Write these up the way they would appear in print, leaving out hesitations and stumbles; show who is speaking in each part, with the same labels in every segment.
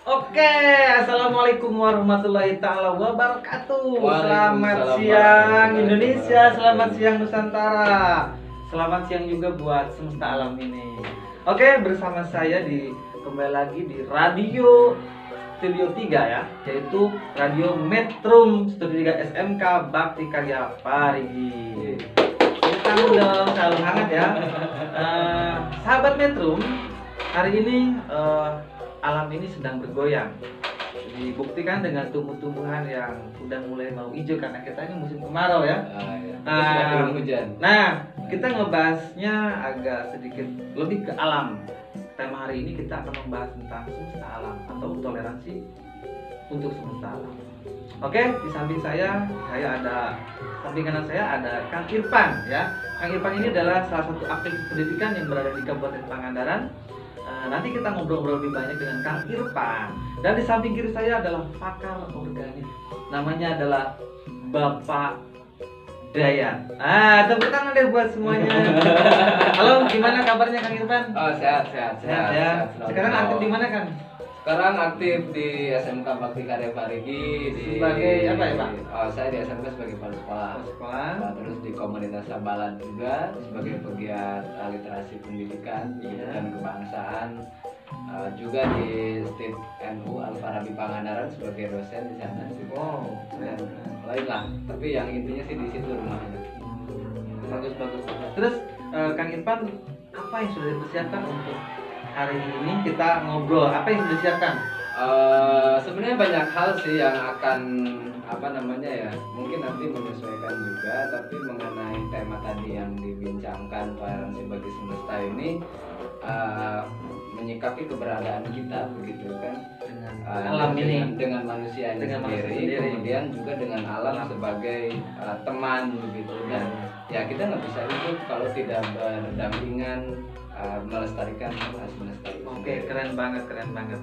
Speaker 1: Oke, assalamualaikum warahmatullahi taala wabarakatuh. Selamat
Speaker 2: Waalaikumsalam
Speaker 1: siang
Speaker 2: warahmatullahi
Speaker 1: Indonesia,
Speaker 2: wabarakatuh.
Speaker 1: selamat siang Nusantara, selamat siang juga buat semesta alam ini. Oke, bersama saya kembali lagi di Radio Studio 3 ya, yaitu Radio Metrum Studio 3 SMK Bakti Karya Parigi. Kita dong, salam hangat ya. Sahabat Metrum, hari ini alam ini sedang bergoyang. Dibuktikan dengan tumbuh-tumbuhan yang udah mulai mau hijau karena kita ini musim kemarau ya.
Speaker 2: Hujan.
Speaker 1: Nah, kita ngebahasnya agak sedikit lebih ke alam. Tema hari ini kita akan membahas tentang semesta alam atau toleransi untuk semesta alam. Oke, di samping kanan saya ada Kang Irfan ya. Kang Irfan ini adalah salah satu aktivis pendidikan yang berada di Kabupaten Pangandaran. Nanti kita ngobrol-ngobrol lebih banyak dengan Kang Irfan. Dan di samping kiri saya adalah pakar organik. Namanya adalah Bapak Dayat. Tepuk tangan deh buat semuanya. Halo, gimana kabarnya Kang Irfan?
Speaker 2: Oh, sehat ya.
Speaker 1: Sekarang aktif di mana Kang?
Speaker 2: Sekarang aktif di SMK Bakti Karya Parigi
Speaker 1: Sebagai apa ya, Pak?
Speaker 2: Saya di SMK sebagai kepala sekolah. Terus di komunitas Sabalan juga sebagai pegiat literasi pendidikan dan kebangsaan. Juga di STIP NU Al-Farabi Pangandaran sebagai dosen di sana. Dan lain lah. Tapi yang intinya sih di situ rumahnya.
Speaker 1: Bagus. Terus Kang Irfan, apa yang sudah dipersiapkan untuk hari ini kita ngobrol? Apa yang sudah disiapkan?
Speaker 2: Sebenarnya banyak hal sih yang akan mungkin nanti menyesuaikan juga, tapi mengenai tema tadi yang dibincangkan toleransi bagi semesta ini, menyikapi keberadaan kita begitu kan
Speaker 1: Dengan alam ini,
Speaker 2: dengan manusia sendiri, kemudian juga dengan alam sebagai teman begitu, dan ya kita nggak bisa hidup kalau tidak berdampingan melestarikan semesta.
Speaker 1: Oke, keren banget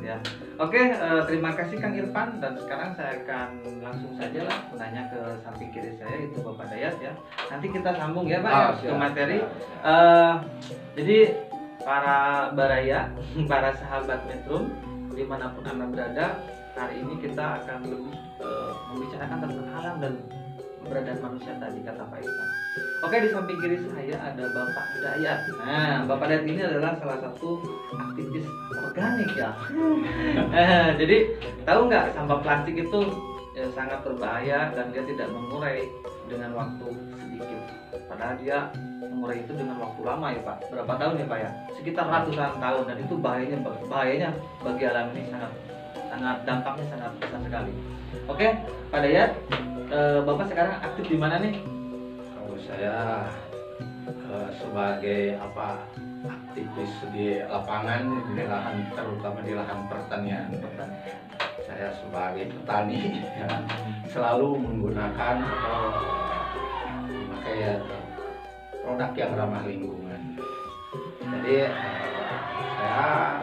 Speaker 1: ya. Oke, terima kasih Kang Irfan, dan sekarang saya akan langsung saja lah menanya ke samping kiri saya, itu Bapak Dayat ya. Nanti kita sambung ya Pak ke materi. Jadi para baraya, para sahabat Metrum dimanapun Anda berada, hari ini kita akan lebih membicarakan tentang alam dan keberadaan manusia tadi, kata Pak Irfan. Oke, di samping kiri saya ada Bapak Dayat. Nah, Bapak Dayat ini adalah salah satu aktivis organik ya. Jadi tahu nggak, sampah plastik itu sangat berbahaya dan dia tidak mengurai dengan waktu sedikit. Padahal dia mengurai itu dengan waktu lama ya Pak. Berapa tahun ya Pak ya? Sekitar ratusan tahun, dan itu bahayanya bagi alam ini sangat dampaknya sangat besar sekali. Oke, Pak Dayat, Bapak sekarang aktif di mana nih?
Speaker 3: Kalau saya sebagai aktivis di lapangan, di lahan, terutama di lahan pertanian. Saya sebagai petani ya, selalu menggunakan memakai produk yang ramah lingkungan. Jadi saya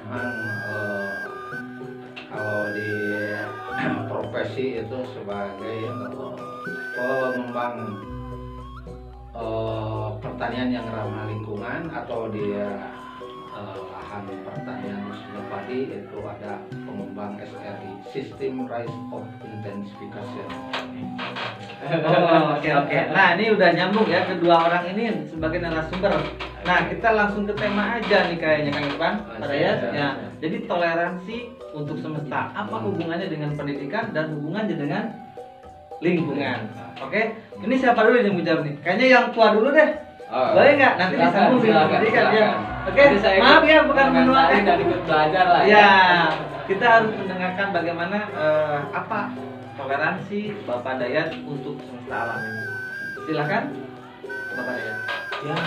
Speaker 3: memang kalau di profesi itu sebagai pengembang pertanian yang ramah lingkungan, atau di lahan pertanian musim padi itu ada pengembang SRI, System Rise of Intensification.
Speaker 1: Oke. Nah, ini udah nyambung ya, kedua orang ini sebagai narasumber. Nah, kita langsung ke tema aja nih kayaknya Kang Irfan, Pak Dayat ya. Jadi toleransi untuk semesta, apa hubungannya dengan pendidikan dan hubungannya dengan lingkungan? Oke, ini siapa dulu yang menjawab nih? Kayaknya yang tua dulu deh. Boleh nggak? Nanti disambung dengan pendidikan ya. Oke, maaf ya, bukan menuai
Speaker 2: dan ikut belajar lah
Speaker 1: ya. Kita harus mendengarkan bagaimana apa toleransi Bapak Dayat untuk semesta alam ini. Silakan Bapak Dayat.
Speaker 3: Ya,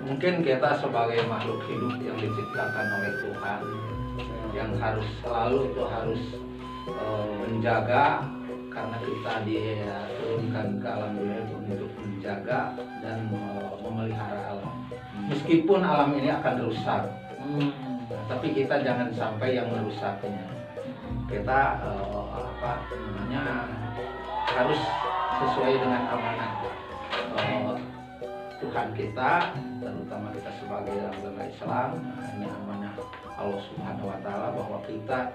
Speaker 3: mungkin kita sebagai makhluk hidup yang diciptakan oleh Tuhan, yang harus selalu menjaga, karena kita diturunkan ke alam dunia untuk menjaga dan memelihara alam. Meskipun alam ini akan rusak, tapi kita jangan sampai yang merusaknya. Kita harus sesuai dengan amanah Tuhan kita, terutama kita sebagai agama Islam. Ini amanah Allah Subhanahu wa Ta'ala, bahwa kita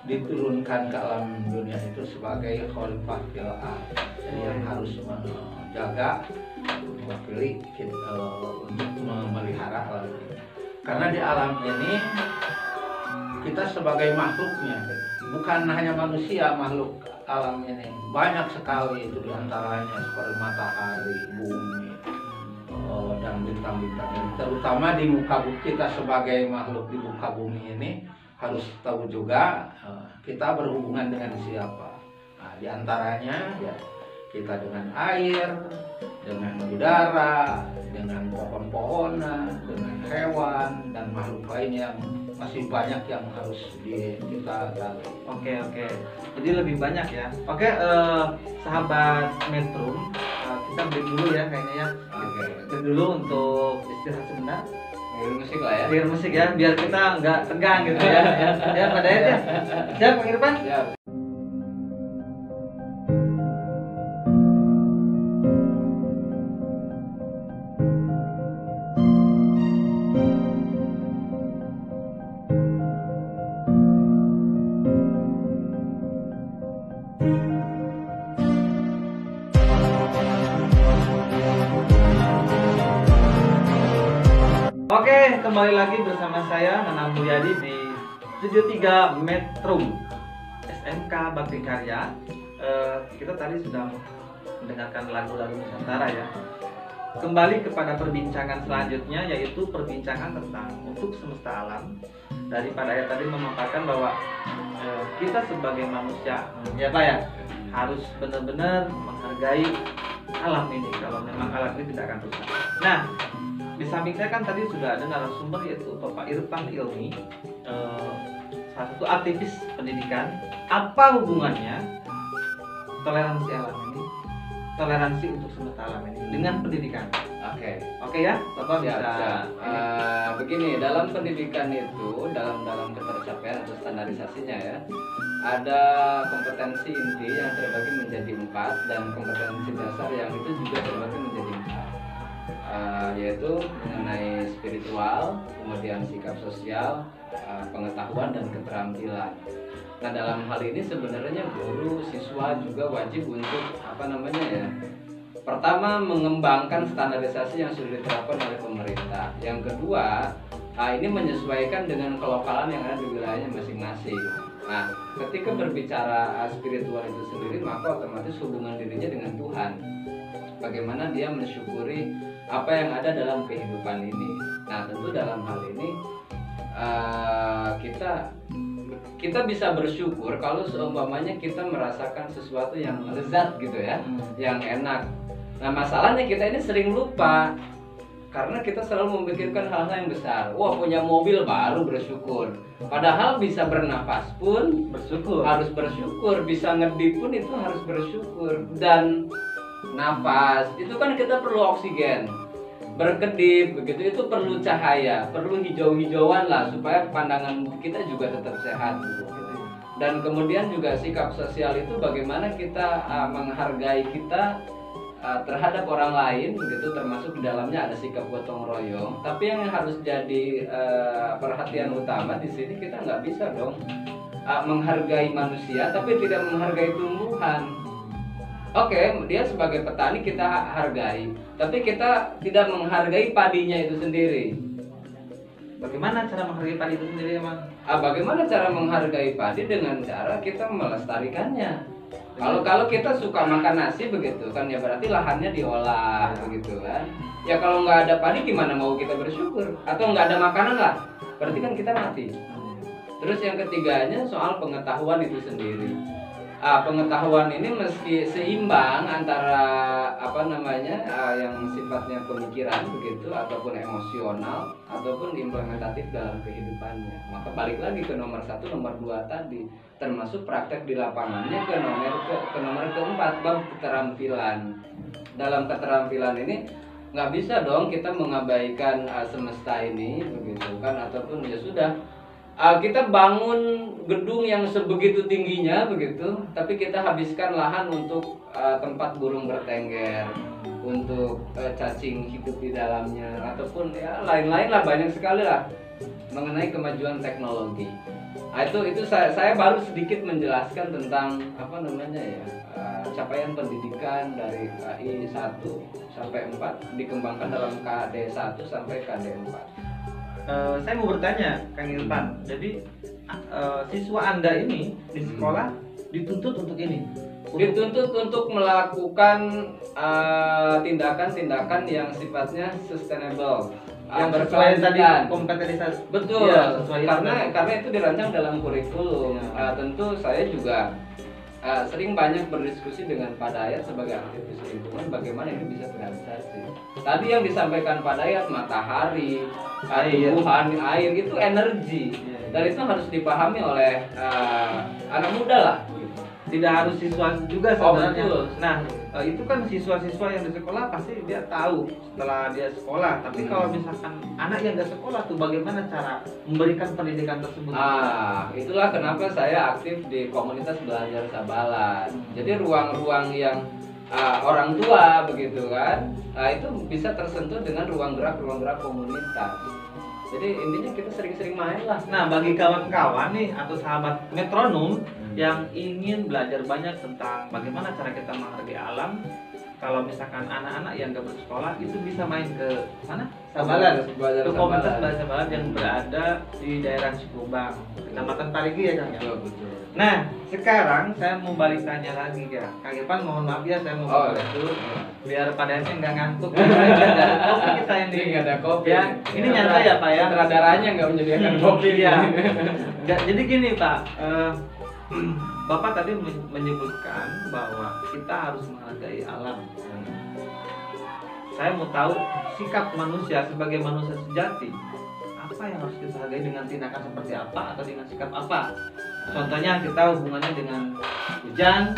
Speaker 3: diturunkan ke alam dunia itu sebagai khalifah fil ard, jadi yang harus menjaga, mewakili kita, untuk memelihara alam ini. Karena di alam ini kita sebagai makhluknya, bukan hanya manusia, makhluk alam ini banyak sekali, itu diantaranya seperti matahari, bumi, dan bintang-bintang. Terutama di muka bumi, kita sebagai makhluk di muka bumi ini harus tahu juga kita berhubungan dengan siapa. Nah, diantaranya ya kita dengan air, dengan udara, dengan pohon-pohonan, dengan hewan dan makhluk lain yang masih banyak yang harus kita gali.
Speaker 1: Oke. Jadi lebih banyak ya. Oke, sahabat Metrum, kita break dulu ya kayaknya ya.
Speaker 2: Oke.
Speaker 1: Break dulu untuk istirahat sebentar.
Speaker 2: Dengerin musik lah ya.
Speaker 1: Dengerin musik ya, biar kita nggak tegang gitu ya. Ya, Pak Dayat ya. Siap, Bang Irfan?
Speaker 2: Siap.
Speaker 1: Oke, kembali lagi bersama saya Nanang Mulyadi di Studio 3 Metrum SMK Bakti Karya. Kita tadi sudah mendengarkan lagu-lagu Nusantara ya. Kembali kepada perbincangan selanjutnya, yaitu perbincangan tentang untuk semesta alam. Dari Pak Dayat tadi memaparkan bahwa kita sebagai manusia, ya Pak ya, harus benar-benar menghargai alam ini. Kalau memang alam ini tidak akan rusak. Nah, di samping saya kan tadi sudah ada narasumber, yaitu Bapak Irfan Ilmi, salah satu aktivis pendidikan. Apa hubungannya toleransi alam ini, toleransi untuk semesta alam ini dengan pendidikan? Oke ya, Bapak bisa.
Speaker 2: Begini, dalam pendidikan itu, dalam ketercapaian atau standarisasinya ya, ada kompetensi inti yang terbagi menjadi 4 dan kompetensi dasar yang itu juga terbagi menjadi 4. Yaitu mengenai spiritual, kemudian sikap sosial, pengetahuan dan keterampilan. Nah, dalam hal ini sebenarnya guru, siswa juga wajib untuk pertama mengembangkan standarisasi yang sudah diterapkan oleh pemerintah. Yang kedua, ini menyesuaikan dengan kelokalan yang ada di wilayahnya masing-masing. Nah, ketika berbicara spiritual itu sendiri, maka otomatis hubungan dirinya dengan Tuhan. Bagaimana dia mensyukuri apa yang ada dalam kehidupan ini. Nah, tentu dalam hal ini kita bisa bersyukur kalau seumpamanya kita merasakan sesuatu yang lezat gitu ya, yang enak. Nah, masalahnya kita ini sering lupa karena kita selalu memikirkan hal-hal yang besar. Wah, punya mobil baru bersyukur. Padahal bisa bernafas pun
Speaker 1: bersyukur.
Speaker 2: Harus bersyukur, bisa ngedip pun itu harus bersyukur. Dan nafas itu kan kita perlu oksigen, berkedip begitu itu perlu cahaya, perlu hijau-hijauan lah supaya pandangan kita juga tetap sehat gitu. Dan kemudian juga sikap sosial itu bagaimana kita menghargai kita terhadap orang lain begitu, termasuk di dalamnya ada sikap gotong royong. Tapi yang harus jadi perhatian utama di sini, kita nggak bisa dong menghargai manusia tapi tidak menghargai tumbuhan. Oke, dia sebagai petani kita hargai, tapi kita tidak menghargai padinya itu sendiri.
Speaker 1: Bagaimana cara menghargai padi itu sendiri, Emang?
Speaker 2: Bagaimana cara menghargai padi? Dengan cara kita melestarikannya. Kalau kita suka makan nasi begitu kan, ya berarti lahannya diolah begitu kan. Ya kalau nggak ada padi gimana mau kita bersyukur? Atau nggak ada makanan lah, berarti kan kita mati. Terus yang ketiganya soal pengetahuan itu sendiri. Pengetahuan ini meski seimbang antara yang sifatnya pemikiran begitu ataupun emosional ataupun implementatif dalam kehidupannya. Maka balik lagi ke nomor 1, nomor 2 tadi, termasuk praktek di lapangannya ke nomor keempat, bab keterampilan. Dalam keterampilan ini nggak bisa dong kita mengabaikan semesta ini begitu kan, ataupun ya sudah kita bangun gedung yang sebegitu tingginya begitu, tapi kita habiskan lahan untuk tempat burung bertengger, untuk cacing hidup di dalamnya, ataupun ya lain-lain lah, banyak sekali lah mengenai kemajuan teknologi. Nah, itu saya baru sedikit menjelaskan tentang apa namanya ya, capaian pendidikan dari KI 1 sampai 4 dikembangkan dalam KD 1 sampai KD 4.
Speaker 1: Saya mau bertanya Kang Irfan, jadi siswa Anda ini di sekolah dituntut untuk ini?
Speaker 2: Dituntut untuk melakukan tindakan-tindakan yang sifatnya sustainable,
Speaker 1: yang sesuai tadi kompetensi.
Speaker 2: Betul,
Speaker 1: ya,
Speaker 2: karena itu dirancang dalam kurikulum. Ya. Tentu saya juga sering banyak berdiskusi dengan Pak Dayat sebagai aktivis lingkungan bagaimana ini bisa terrealisasi. Tadi yang disampaikan Pak Dayat, matahari, tumbuhan, air itu energi, dan itu harus dipahami oleh anak muda lah.
Speaker 1: Tidak harus siswa juga sebenarnya.
Speaker 2: Nah,
Speaker 1: itu kan siswa-siswa yang di sekolah pasti dia tahu setelah dia sekolah. Tapi kalau misalkan anak yang nggak sekolah tuh bagaimana cara memberikan pendidikan tersebut?
Speaker 2: Itulah kenapa saya aktif di komunitas belajar Sabalan. Jadi ruang-ruang yang orang tua begitu kan, itu bisa tersentuh dengan ruang gerak komunitas. Jadi intinya kita sering-sering main lah.
Speaker 1: Nah, bagi kawan-kawan nih atau sahabat metronom yang ingin belajar banyak tentang bagaimana cara kita menghargai alam, kalau misalkan anak-anak yang gak bersekolah itu bisa main ke mana? Sabalan. Ke komunitas belajar Sabalan yang berada di daerah Cikubang, Kecamatan Parigi ya Kang ya.
Speaker 2: Betul.
Speaker 1: Nah, sekarang saya mau balik tanya lagi ya, Kang Irfan, mohon maaf ya saya mau dulu biar padanya nggak ngantuk. Kopi kita ini
Speaker 2: nggak ada kopi.
Speaker 1: Ya, ini nyantai ya Pak ya.
Speaker 2: Sutradaranya nggak menyediakan kopi
Speaker 1: ya. Jadi gini Pak, Bapak tadi menyebutkan bahwa kita harus menghargai alam. Saya mau tahu sikap manusia sebagai manusia sejati. Apa yang harus kita hargai dengan tindakan seperti apa atau dengan sikap apa? Contohnya kita hubungannya dengan hujan,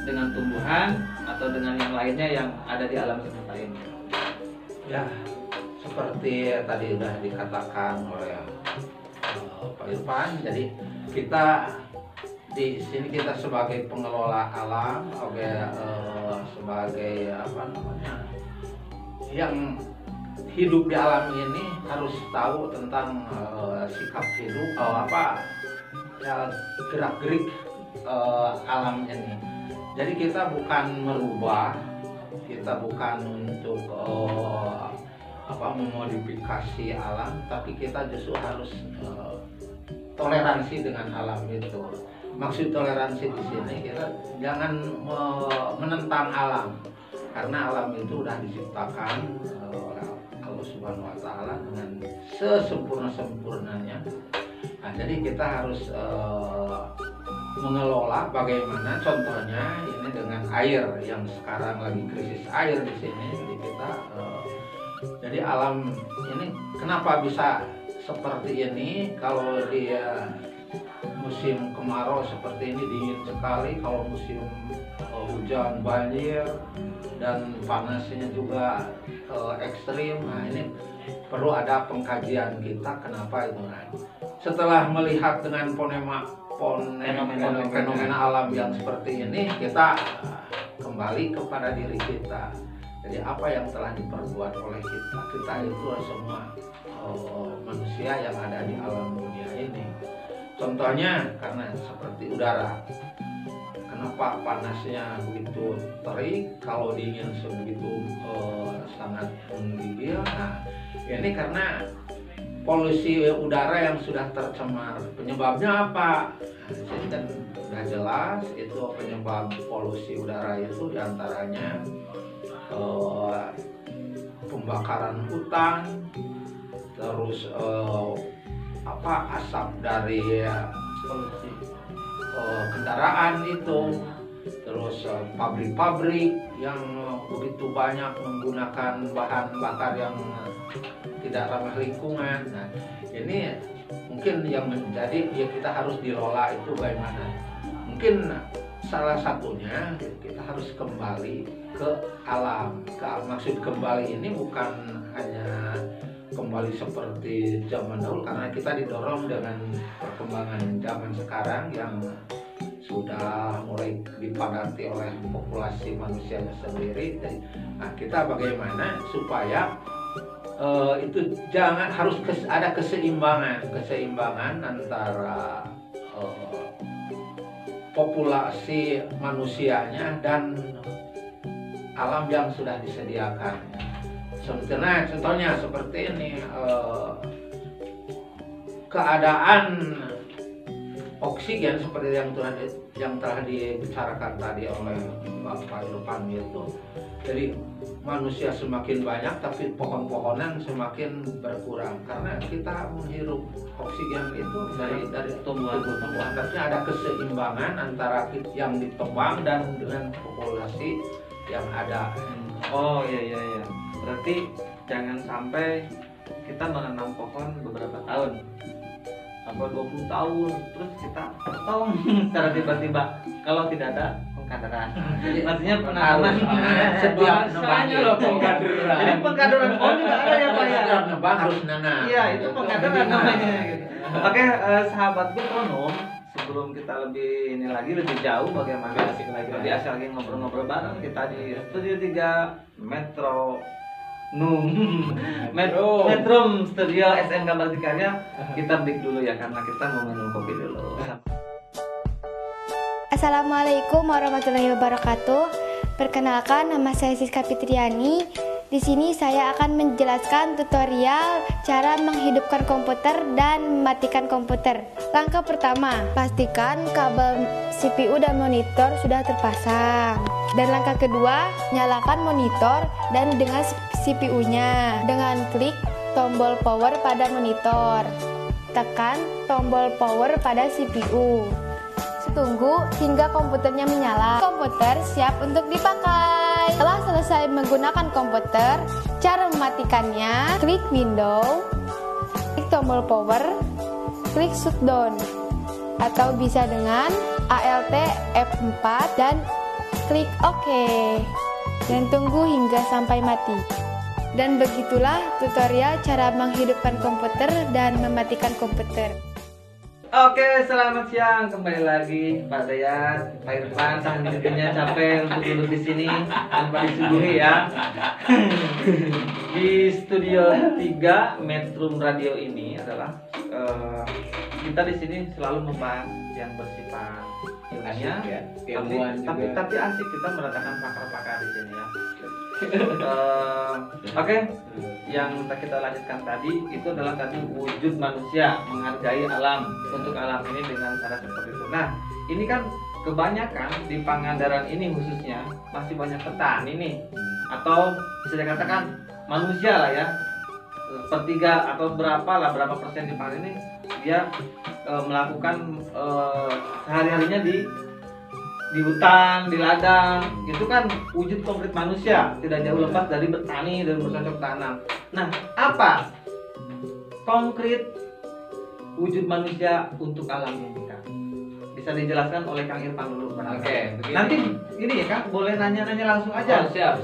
Speaker 1: dengan tumbuhan, atau dengan yang lainnya yang ada di alam semesta ini.
Speaker 3: Ya, seperti tadi sudah dikatakan oleh Pak Irfan, jadi kita di sini kita sebagai pengelola alam, sebagai apa namanya, yang hidup di alam ini harus tahu tentang sikap hidup, gerak-gerik alam ini. Jadi kita bukan merubah, kita bukan untuk memodifikasi alam, tapi kita justru harus toleransi dengan alam itu. Maksud toleransi di sini kita jangan menentang alam, karena alam itu sudah diciptakan oleh Allah Subhanahu Wa Taala dengan sesempurna-sempurnanya. Nah, jadi kita harus mengelola bagaimana, contohnya ini dengan air yang sekarang lagi krisis air di sini. Jadi kita jadi alam ini kenapa bisa seperti ini? Kalau dia musim kemarau seperti ini dingin sekali, kalau musim hujan banjir dan panasnya juga ekstrim. Nah, ini perlu ada pengkajian kita kenapa itu. Nah, setelah melihat dengan fenomena alam yang seperti ini, kita kembali kepada diri kita. Jadi apa yang telah diperbuat oleh kita? Kita itu semua manusia yang ada di alam dunia ini. Contohnya karena seperti udara. Kenapa panasnya begitu terik, kalau dingin sebegitu sangat menggigil? Nah, ini karena polusi udara yang sudah tercemar. Penyebabnya apa? Jadi kan sudah jelas itu penyebab polusi udara itu diantaranya pembakaran hutan, terus asap dari kendaraan itu, terus pabrik-pabrik yang begitu banyak menggunakan bahan bakar yang tidak ramah lingkungan. Nah, ini mungkin yang menjadi ya kita harus dilola itu bagaimana. Mungkin salah satunya kita harus kembali ke alam. Maksud kembali ini bukan hanya kembali seperti zaman dahulu, karena kita didorong dengan perkembangan zaman sekarang yang sudah mulai dipadati oleh populasi manusianya sendiri. Jadi, nah, kita bagaimana supaya itu jangan harus ada keseimbangan antara populasi manusianya dan alam yang sudah disediakan. Contohnya seperti ini, keadaan oksigen seperti yang telah dibicarakan tadi oleh Bapak Irfan itu. Jadi manusia semakin banyak tapi pohon-pohonan semakin berkurang karena kita menghirup oksigen itu dari tumbuhan. Artinya ada keseimbangan antara yang ditebang dan dengan populasi yang ada.
Speaker 1: Oh iya. Berarti jangan sampai kita menanam pohon beberapa tahun sampai 20 tahun terus kita potong secara tiba-tiba kalau tidak ada pengkaderan. Maksudnya penanaman
Speaker 3: setiap nebangnya loh pengkaderan.
Speaker 1: Jadi pengkaderan pohon juga ada ya Pak ya.
Speaker 3: Setiap nebang harus nanam.
Speaker 1: Iya, itu pengkaderan namanya gitu. Oke, sahabat metronom, sebelum kita lebih jauh bagaimana lebih asik lagi ngobrol-ngobrol bareng kita di Studio 3 Metro Metrum Studio SMK Baktikarya. Kita break dulu ya karena kita mau minum kopi dulu.
Speaker 4: Assalamualaikum warahmatullahi wabarakatuh. Perkenalkan, nama saya Siska Fitriani. Di sini saya akan menjelaskan tutorial cara menghidupkan komputer dan mematikan komputer. Langkah pertama, pastikan kabel CPU dan monitor sudah terpasang. Dan langkah kedua, nyalakan monitor dan dengan CPU-nya dengan klik tombol power pada monitor. Tekan tombol power pada CPU. Tunggu hingga komputernya menyala. Komputer siap untuk dipakai. Setelah selesai menggunakan komputer, cara mematikannya, klik window, klik tombol power, klik shutdown, atau bisa dengan Alt F4 dan klik OK. Dan tunggu hingga sampai mati. Dan begitulah tutorial cara menghidupkan komputer dan mematikan komputer.
Speaker 1: Oke, selamat siang. Kembali lagi Pak Dayat, Pak Irfan. Selanjutnya capek untuk duduk di sini tanpa disuguhi ya. Di Studio 3 Metrum Radio ini adalah kita di sini selalu membahas yang bersifat ilmiah,
Speaker 2: ya,
Speaker 1: tapi asik kita mendatangkan pakar-pakar di sini ya. Oke, yang kita lanjutkan tadi itu adalah tadi wujud manusia menghargai alam untuk alam ini dengan cara seperti itu. Nah, ini kan kebanyakan di Pangandaran ini khususnya masih banyak petani nih, atau bisa dikatakan manusia lah ya, sepertiga atau berapa persen di Pangandaran ini dia melakukan sehari-harinya di hutan, di ladang, itu kan wujud konkret manusia, tidak jauh lepas dari bertani dan bercocok tanam. Nah, apa konkret wujud manusia untuk alam ini, Kang? Bisa dijelaskan oleh Kang Irfan dulu.
Speaker 2: Oke, begini.
Speaker 1: Nanti ini ya, Kang, boleh nanya-nanya langsung aja.
Speaker 2: Oh, siap.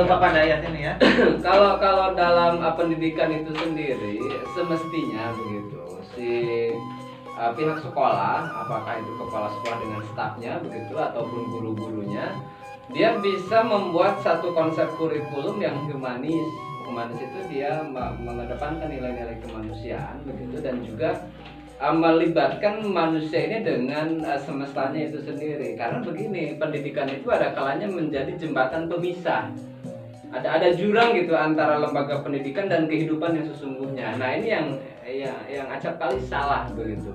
Speaker 1: Bapak Dayat ini ya.
Speaker 2: Kalau dalam pendidikan itu sendiri semestinya begitu pihak sekolah, apakah itu kepala sekolah dengan stafnya begitu ataupun guru-gurunya, dia bisa membuat satu konsep kurikulum yang humanis. Humanis itu dia mengedepankan nilai-nilai kemanusiaan begitu, dan juga melibatkan manusia ini dengan semestanya itu sendiri. Karena begini, pendidikan itu ada kalanya menjadi jembatan pemisah. Ada jurang gitu antara lembaga pendidikan dan kehidupan yang sesungguhnya. Nah, ini yang acap kali salah begitu.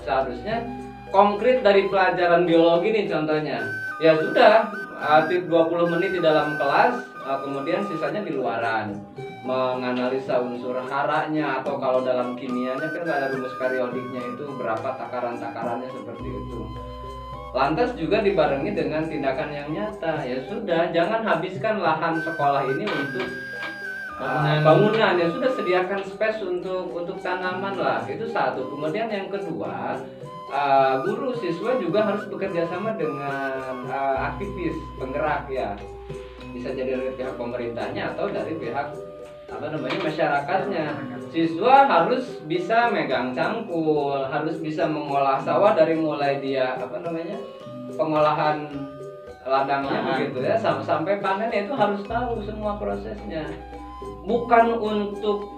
Speaker 2: Seharusnya konkret dari pelajaran biologi nih contohnya. Ya sudah, 20 menit di dalam kelas, kemudian sisanya di luaran. Menganalisa unsur haranya, atau kalau dalam kimianya kan ada rumus periodiknya itu berapa takaran-takarannya seperti itu. Lantas juga dibarengi dengan tindakan yang nyata. Ya sudah, jangan habiskan lahan sekolah ini untuk bangunan. Ya sudah, sediakan space untuk tanaman lah. Itu satu. Kemudian yang kedua, guru siswa juga harus bekerja sama dengan aktivis penggerak ya. Bisa jadi dari pihak pemerintahnya atau dari pihak masyarakatnya. Siswa harus bisa megang cangkul, harus bisa mengolah sawah dari mulai dia pengolahan ladangnya begitu ya sampai panennya, itu harus tahu semua prosesnya. Bukan untuk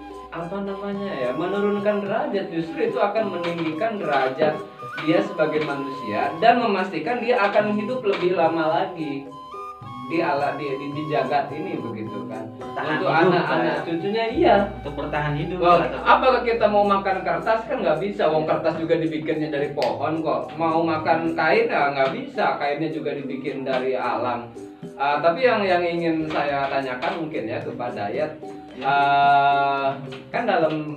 Speaker 2: menurunkan derajat, justru itu akan meninggikan derajat dia sebagai manusia dan memastikan dia akan hidup lebih lama lagi di jagat ini, begitu kan. Untuk anak-anak cucunya, iya,
Speaker 1: untuk bertahan hidup.
Speaker 2: Apakah kita mau makan kertas kan nggak bisa, wong kertas juga dibikinnya dari pohon kok. Mau makan kain ya nggak bisa, kainnya juga dibikin dari alam. Tapi yang ingin saya tanyakan mungkin ya kepada Dayat, kan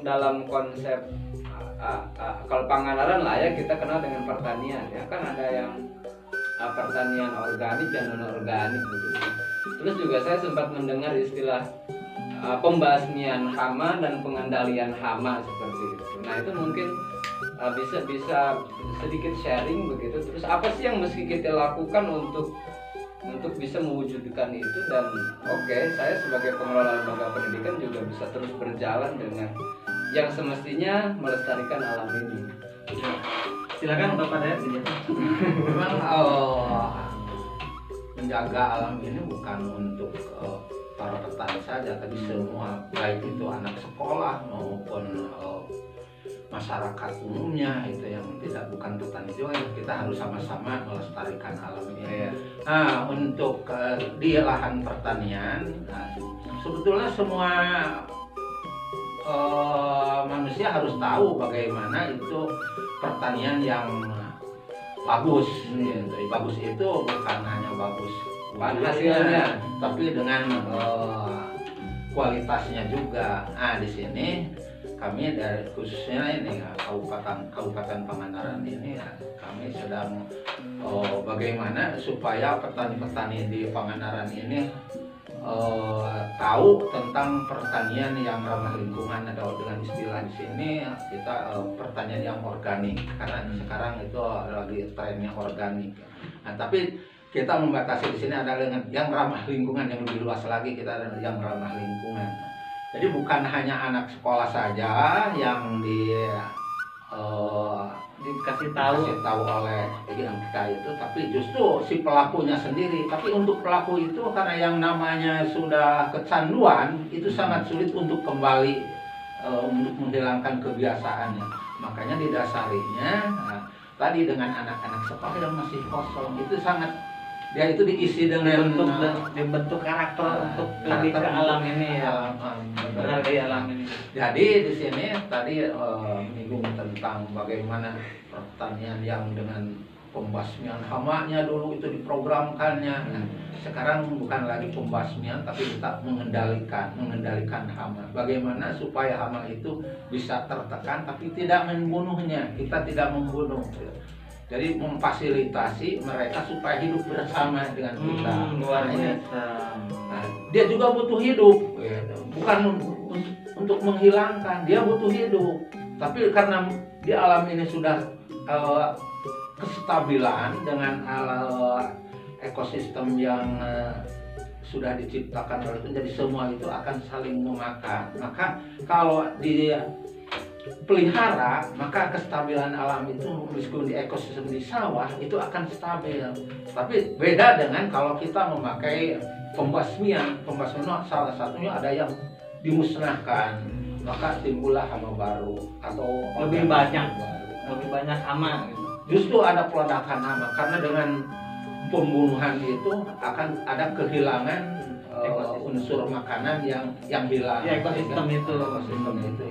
Speaker 2: dalam konsep kalau Pangandaran lah ya, kita kenal dengan pertanian ya, kan ada yang pertanian organik dan non organik begitu. Terus juga saya sempat mendengar istilah pembasmian hama dan pengendalian hama seperti itu. Nah itu mungkin bisa sedikit sharing begitu. Terus apa sih yang mesti kita lakukan untuk bisa mewujudkan itu, dan saya sebagai pengelola lembaga pendidikan juga bisa terus berjalan dengan yang semestinya melestarikan alam ini.
Speaker 1: Silakan Bapak Dayat.
Speaker 3: Memang menjaga alam ini bukan untuk para petani saja, tapi semua, baik itu anak sekolah maupun masyarakat umumnya, itu yang bukan petani juga, kita harus sama-sama melestarikan alam ini. Nah, untuk di lahan pertanian, sebetulnya semua manusia harus tahu bagaimana itu pertanian yang bagus. Bagus itu bukan hanya bagus hasilnya, tapi dengan kualitasnya juga. Nah, di sini kami dari khususnya ini Kabupaten Pangandaran ini, kami sedang bagaimana supaya petani-petani di Pangandaran ini tahu tentang pertanian yang ramah lingkungan, atau dengan istilah di sini kita pertanian yang organik, karena sekarang itu lagi trennya organik. Nah, tapi kita membatasi di sini adalah dengan yang ramah lingkungan, yang lebih luas lagi kita ada yang ramah lingkungan. Jadi bukan hanya anak sekolah saja yang dikasih tahu oleh yang kita itu, tapi justru si pelakunya sendiri. Tapi untuk pelaku itu, karena yang namanya sudah kecanduan, itu sangat sulit untuk kembali untuk menghilangkan kebiasaannya. Makanya didasarinya tadi dengan anak-anak sekolah yang masih kosong, itu sangat, dia itu diisi dengan
Speaker 1: dibentuk karakter untuk lebih ke alam ini ya, menghargai alam ini.
Speaker 3: Jadi di sini tadi menyinggung tentang bagaimana pertanian yang dengan pembasmian hamanya dulu itu diprogramkannya. Sekarang bukan lagi pembasmian, tapi kita mengendalikan hama. Bagaimana supaya hama itu bisa tertekan tapi tidak membunuhnya. Kita tidak membunuh. Jadi memfasilitasi mereka supaya hidup bersama dengan kita.
Speaker 1: Luar biasa.
Speaker 3: Nah, dia juga butuh hidup, bukan untuk menghilangkan. Dia butuh hidup, tapi karena di alam ini sudah kestabilan dengan ekosistem yang sudah diciptakan oleh itu, jadi semua itu akan saling memakan. Maka kalau pelihara, maka kestabilan alam itu meskipun di ekosistem di sawah itu akan stabil. Tapi beda dengan kalau kita memakai pembasmian salah satunya ada yang dimusnahkan, maka timbullah hama baru atau
Speaker 1: lebih banyak hama gitu.
Speaker 3: Justru ada peledakan hama karena dengan pembunuhan itu akan ada kehilangan unsur makanan yang hilang.
Speaker 1: Ya, ekosistem itu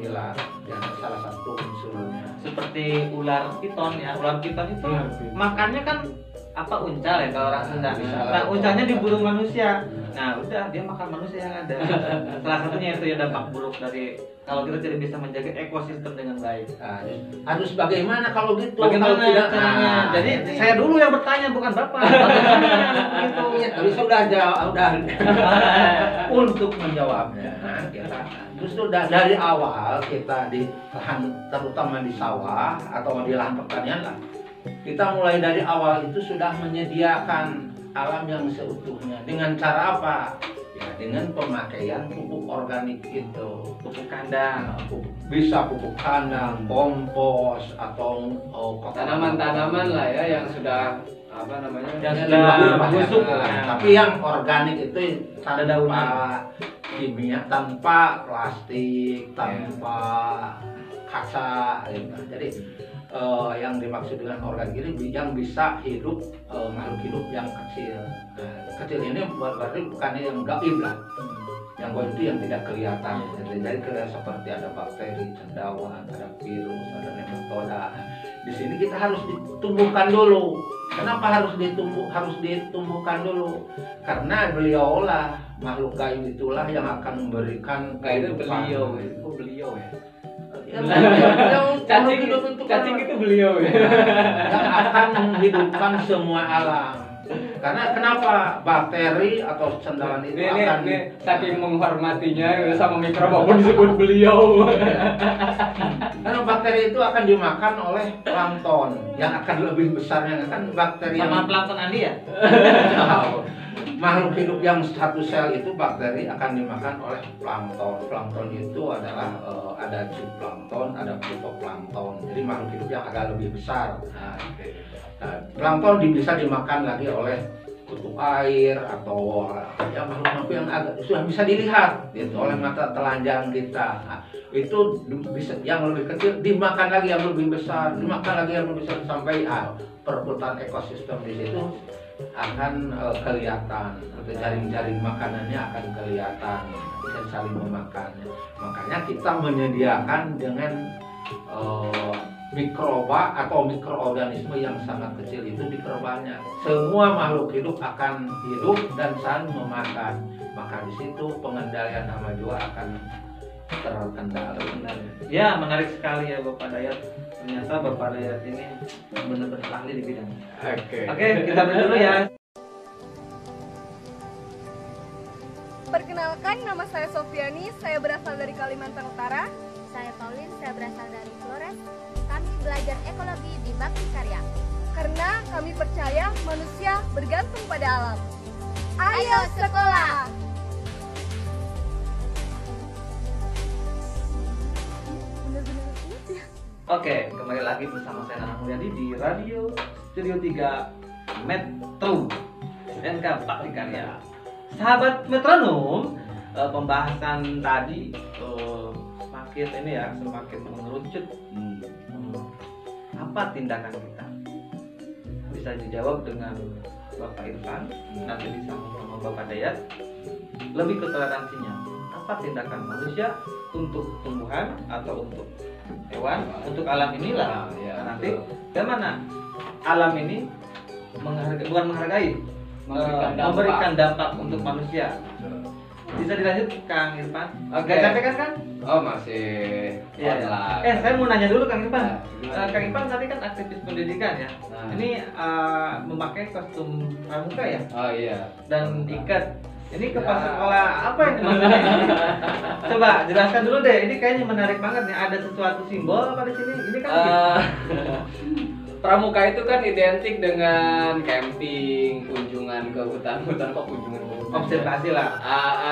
Speaker 3: hilang. Dan salah satu unsurnya.
Speaker 1: Seperti ular piton ya. Ular piton itu makannya kan uncal ya kalau orang Sunda. Nah, uncalnya diburu manusia. Nah, udah dia makan manusia yang ada. Salah satunya itu ya dampak buruk dari kalau kita tidak bisa menjaga ekosistem dengan baik.
Speaker 3: Harus bagaimana kalau gitu?
Speaker 1: Bagaimana caranya? Jadi saya dulu yang bertanya, bukan Bapak. Gitu.
Speaker 3: Ya, tapi sudah untuk menjawabnya. Kita justru dari awal kita di lahan, terutama di sawah atau di lahan pertanian lah, kita mulai dari awal itu sudah menyediakan alam yang seutuhnya. Dengan cara apa? Ya, dengan pemakaian pupuk organik itu,
Speaker 1: pupuk kandang,
Speaker 3: bisa pupuk kandang, kompos atau
Speaker 2: tanaman-tanaman lah ya yang sudah
Speaker 1: yang sudah busuk.
Speaker 3: Tapi yang organik itu tanpa kimia, tanpa plastik, tanpa kaca. Jadi yang dimaksud dengan organ hidup yang bisa hidup, makhluk hidup yang kecil. Nah, kecil ini berarti bukan yang gaib lah. Yang gaib itu yang tidak kelihatan. Jadi seperti ada bakteri, cendawan, ada virus, ada nematoda. Di sini kita harus ditumbuhkan dulu. Kenapa harus ditumbuhkan dulu? Karena beliaulah makhluk gaib itulah yang akan memberikan
Speaker 2: Itu beliau ya.
Speaker 3: Cacing
Speaker 2: itu beliau ya.
Speaker 3: Yang akan menghidupkan semua alam. Karena kenapa bakteri atau cendawan itu akan
Speaker 2: saking menghormatinya sama mikrob apapun disebut beliau.
Speaker 3: Karena bakteri itu akan dimakan oleh plankton yang akan lebih besarnya kan bakteri
Speaker 1: sama plankton Andi ya.
Speaker 3: Makhluk hidup yang satu sel itu bakteri akan dimakan oleh plankton. Plankton itu adalah ada zooplankton, ada fitoplankton. Jadi makhluk hidup yang agak lebih besar. Nah, plankton bisa dimakan lagi oleh kutu air atau ya makhluk-makhluk yang agak sudah bisa dilihat gitu, oleh mata telanjang kita. Nah, itu bisa yang lebih kecil dimakan lagi yang lebih besar, dimakan lagi yang lebih besar sampai perebutan ekosistem di situ akan kelihatan, atau jaring-jaring makanannya akan kelihatan dan saling memakan. Makanya kita menyediakan dengan mikroba atau mikroorganisme yang sangat kecil itu diperbanyak. Semua makhluk hidup akan hidup dan saling memakan. Maka di situ pengendalian hama juga akan terkendali.
Speaker 1: Ya, menarik sekali ya Bapak Dayat. Ternyata Bapak Dayat ini benar-benar ahli di bidangnya. Oke, kita break dulu ya.
Speaker 5: Perkenalkan, nama saya Sofiani, saya berasal dari Kalimantan Utara.
Speaker 6: Saya Pauline, saya berasal dari Flores. Kami belajar ekologi di Bakti Karya.
Speaker 5: Karena kami percaya manusia bergantung pada alam. Ayo sekolah!
Speaker 1: Oke, kembali lagi bersama saya Nanang Mulyadi di Radio Studio 3 Metro SNK Bakti Karya. Sahabat metronom, pembahasan tadi semakin ini ya, semakin mengerucut. Apa tindakan kita? Bisa dijawab dengan Bapak Irfan, nanti disambung sama Bapak Dayat. Lebih ke toleransinya. Apa tindakan manusia untuk tumbuhan atau untuk hewan, untuk alam inilah. Nanti bagaimana alam ini memberikan dampak untuk manusia. Bisa dilanjut Kang Irfan?
Speaker 2: Oke.
Speaker 1: Gak capek kan?
Speaker 2: Oh, masih online.
Speaker 1: Saya mau nanya dulu Kang Irfan. Kang Irfan tadi kan aktivis pendidikan ya. Ini memakai kostum pramuka ya?
Speaker 2: Oh iya.
Speaker 1: Dan ikat. Ini kepala sekolah apa yang maksudnya ini? Coba jelaskan dulu deh. Ini kayaknya menarik banget nih. Ada sesuatu simbol apa di sini? Ini kan
Speaker 2: pramuka itu kan identik dengan camping, kunjungan ke hutan-hutan, kok kunjungan ke hutan?
Speaker 1: Observasi lah.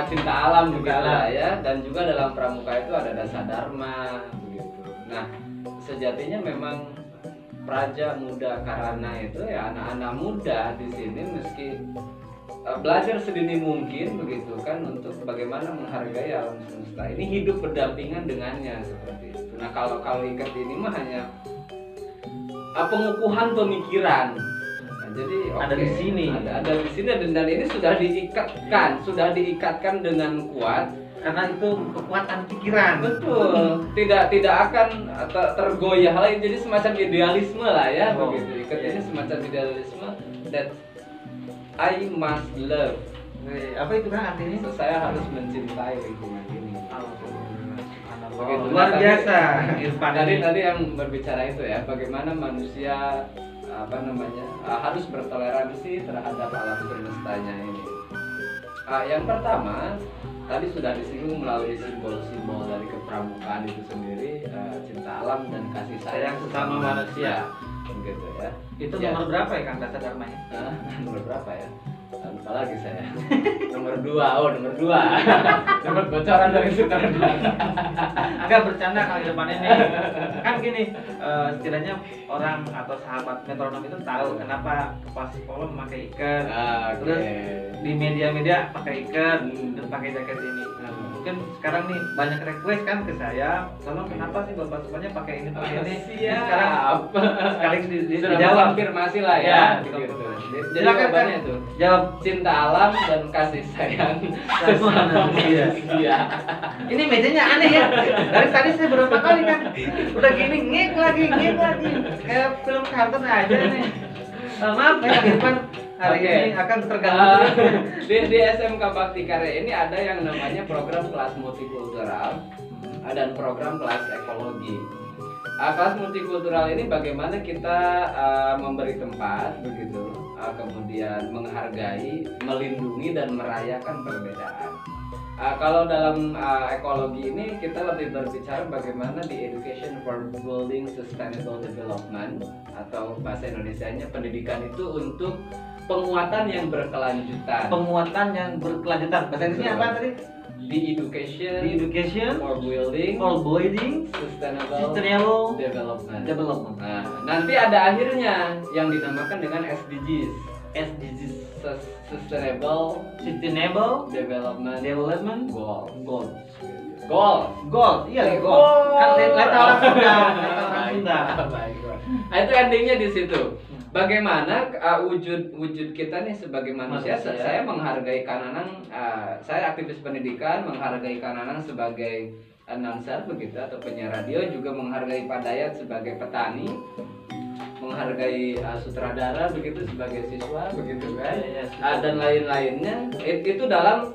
Speaker 2: Cinta alam juga lah ya. Dan juga dalam pramuka itu ada dasa dharma begitu. Nah, sejatinya memang praja muda karana itu ya anak-anak muda di sini meski belajar sedini mungkin begitu kan untuk bagaimana menghargai alam semesta ini, hidup berdampingan dengannya seperti itu. Nah, kalau ikat ini mah hanya pengukuhan pemikiran. Nah, jadi
Speaker 1: ada di sini.
Speaker 2: Ada di sini dan ini sudah diikatkan dengan kuat
Speaker 1: karena itu kekuatan pikiran.
Speaker 2: Betul. Tidak akan tergoyah lagi, jadi semacam idealisme lah ya begitu. Ikat ini semacam idealisme that I must love.
Speaker 1: Apa itu kan artinya?
Speaker 2: Saya harus mencintai lingkungan ini. Begitu.
Speaker 1: Luar biasa.
Speaker 2: Irfan tadi yang berbicara itu ya, bagaimana manusia harus bertoleransi terhadap alam semestanya ini. Yang pertama tadi sudah disinggung melalui simbol-simbol dari kepramukaan itu sendiri, cinta alam dan kasih sayang
Speaker 1: sesama manusia.
Speaker 2: Begitu ya.
Speaker 1: Itu nomor berapa ya Kang dasa dharmanya?
Speaker 2: Nomor berapa ya? Lupa lagi saya. nomor 2. Dapat bocoran dari sutradara.
Speaker 1: Agak bercanda kali depan ini. Kan gini, setidaknya orang atau sahabat metronom itu tahu kenapa pas sekolah memakai ikat. Terus di media-media pakai ikat dan pakai jaket ini. mungkin sekarang nih banyak request kan ke saya, tolong kenapa sih Bapak semuanya pakai ini pakai ini.
Speaker 2: Siap.
Speaker 1: Sekarang sekali
Speaker 2: Sudah
Speaker 1: dijawab.
Speaker 2: konfirmasi lah ya.
Speaker 1: Ya,
Speaker 2: Gitu. Jadi
Speaker 1: Silakan,
Speaker 2: jawabannya
Speaker 1: Kang.
Speaker 2: tuh
Speaker 1: Jawab.
Speaker 2: cinta alam dan kasih sayang
Speaker 1: Sama manusia.
Speaker 2: Iya.
Speaker 1: Ini mejanya aneh ya. Dari tadi saya berapa kali kan udah gini ngek lagi kayak film kartun aja nih. Maaf ya Irfan, hari
Speaker 2: Oke.
Speaker 1: ini akan terganggu.
Speaker 2: Di SMK Bakti Karya ini ada yang namanya program kelas multikultural dan program kelas ekologi. Kelas multikultural ini bagaimana kita memberi tempat begitu, kemudian menghargai, melindungi dan merayakan perbedaan. Kalau dalam ekologi ini kita lebih berbicara bagaimana di education for building sustainable development, atau bahasa Indonesianya pendidikan itu untuk penguatan yang berkelanjutan.
Speaker 1: Penguatan yang berkelanjutan. Bahasa Inggrisnya apa tadi?
Speaker 2: Di education, for building sustainable development. Nah, nanti ada akhirnya yang dinamakan dengan SDGs. Sustainable Development Goal.
Speaker 1: Iya, goal. Kan kata orang Sunda,
Speaker 2: Baik. Nah, itu endingnya di situ. Bagaimana wujud kita nih sebagai manusia? Saya menghargai Kananang, saya aktivis pendidikan, menghargai Kananang sebagai announcer begitu atau penyiar radio, juga menghargai Pak Dayat sebagai petani, menghargai sutradara begitu sebagai siswa begitu kan, dan lain-lainnya. Itu dalam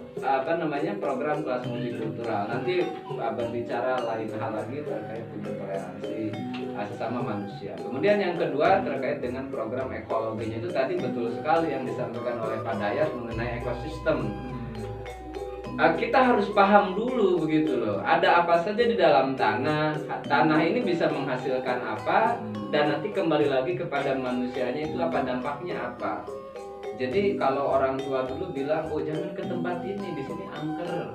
Speaker 2: program kelas multikultural. Nanti berbicara lain hal lagi terkait dengan toleransi sesama manusia. Kemudian yang kedua terkait dengan program ekologinya, itu tadi betul sekali yang disampaikan oleh Pak Dayat mengenai ekosistem. Kita harus paham dulu begitu loh, ada apa saja di dalam tanah ini bisa menghasilkan apa, dan nanti kembali lagi kepada manusianya itu apa dampaknya apa. Jadi kalau orang tua dulu bilang, oh jangan ke tempat ini, di sini angker.